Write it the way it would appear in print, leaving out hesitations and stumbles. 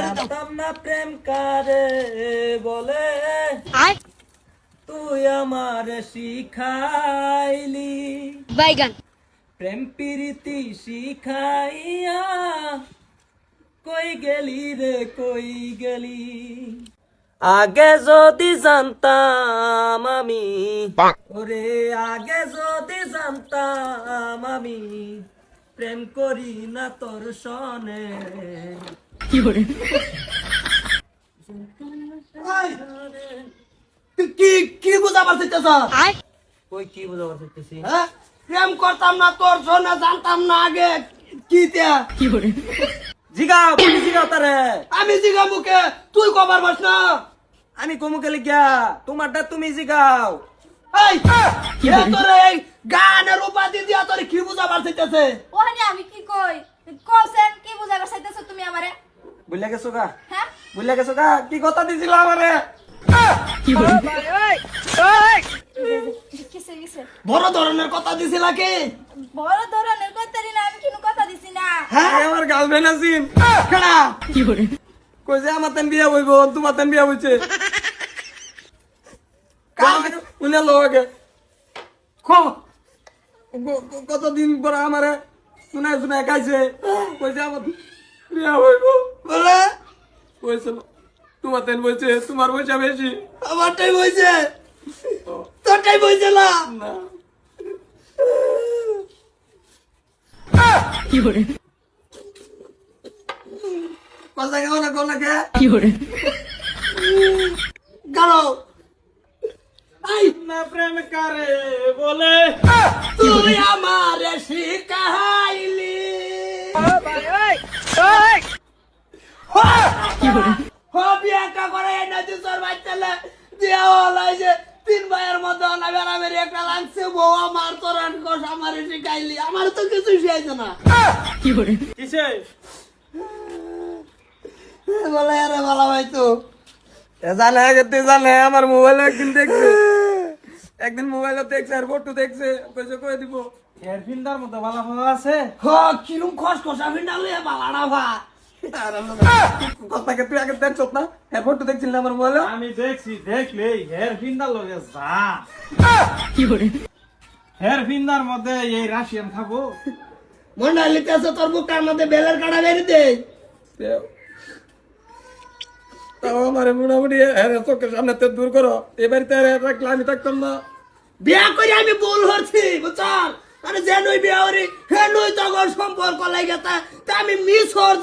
জানতাম না প্রেম কারে বলে, তুই আমার শিখাইলি বাইগান প্রেম প্রীতি শিখাইয়া, কই গেলি রে কই গেলি। আগে যদি জানতাম আমি, ওরে আগে যদি জানতাম আমি, প্রেম করি না তোর সনে। কি কি বুঝাবার চাইতেছ? কই কি বুঝাবার চাইতেছি? হ্যাঁ, প্রেম করতাম না তোর জন্য, জানতাম না আগে কি তে। জিগাও তুমি জিগাও তারে। আমি জিগা মুখে তুই কবার বাস না। আমি কমুকে লিখিয়া তোমারটা তুমি জিগাও। এই তোর এই গানের উপাধি দিয়া তোর কি বুঝাবার চাইতেছে? ওখানে আমি কি কই কোসেন কি বুঝাইবার চাইতেছো তুমি আমারে? বুঝলে গেছো গা? হ্যাঁ বুঝলে গেছো গা? কি কথা দিছিল আমারে? কিসে কিসে বড় ধরনের কথা দিছিল কি? বড় ধরনের কথাই না, আমি কোনো কথা দিছি না। হ্যাঁ, আমার গার্লফ্রেন্ড আছিন কেডা? কইছে আমার তেন বিয়া হইব, তোমার তেন বিয়া হইছে। উনি লোকে কতদিন পরে আমারে শুনাই শুনাই খাইছে, কইছে আমার বিয়া হইব বলে কইছিল। তোমার তেন বলছে তোমার পয়সা বেশি। আমারটাই বইছে, তোরটাই বইছে না। না কথা কেমন কোন কে গালো আই না প্রেম কারে বলে, তুই আমারে শিখাইলি বিয়া একটা করে এনে দিছর বাচ্চালে দিয়া হলাই যে 3 ভাইয়ের মধ্যে না বেড়াবেড়ি একটা লাগছে, বউ আমার তোরান কষ আমারে শিখাইলি। আমার তো কিছু শিখাইছে না। কিসে বলে আরে ভালো ভাই তো জানে জানে আমার মোবাইলে একদিন দেখছে, একদিন মোবাইলে দেখছে আর ফটো দেখছে, কইছে কই দিব এর ফিন্দার মতো ভালো ভালো আছে। হ কিরম খসখসা ফিন্ডালে বালানা ভা। কথাকে তুই আগে দেখছ না? এর ফটো দেখছিল না আমার মোবাইলে? আমি দেখছি, দেখলে হেয়ার ফিন্দার লগে যা হেয়ার ফিন্দার মধ্যে এই রাশিয়ান খাবো। মন্ডা লিখতেছে তোর বুকটার মধ্যে বেলের কাটা বেরি দে। তাও আমার মোটামুটি চোখের সামনে তে দূর করো, এ বাড়িতে রাখলে আমি থাকতাম না। বিয়া করে আমি ভুল করছি বুঝছ, আরে যে নই বিয়া করি হে নই তখন সম্পর্ক লাগে তা আমি মিস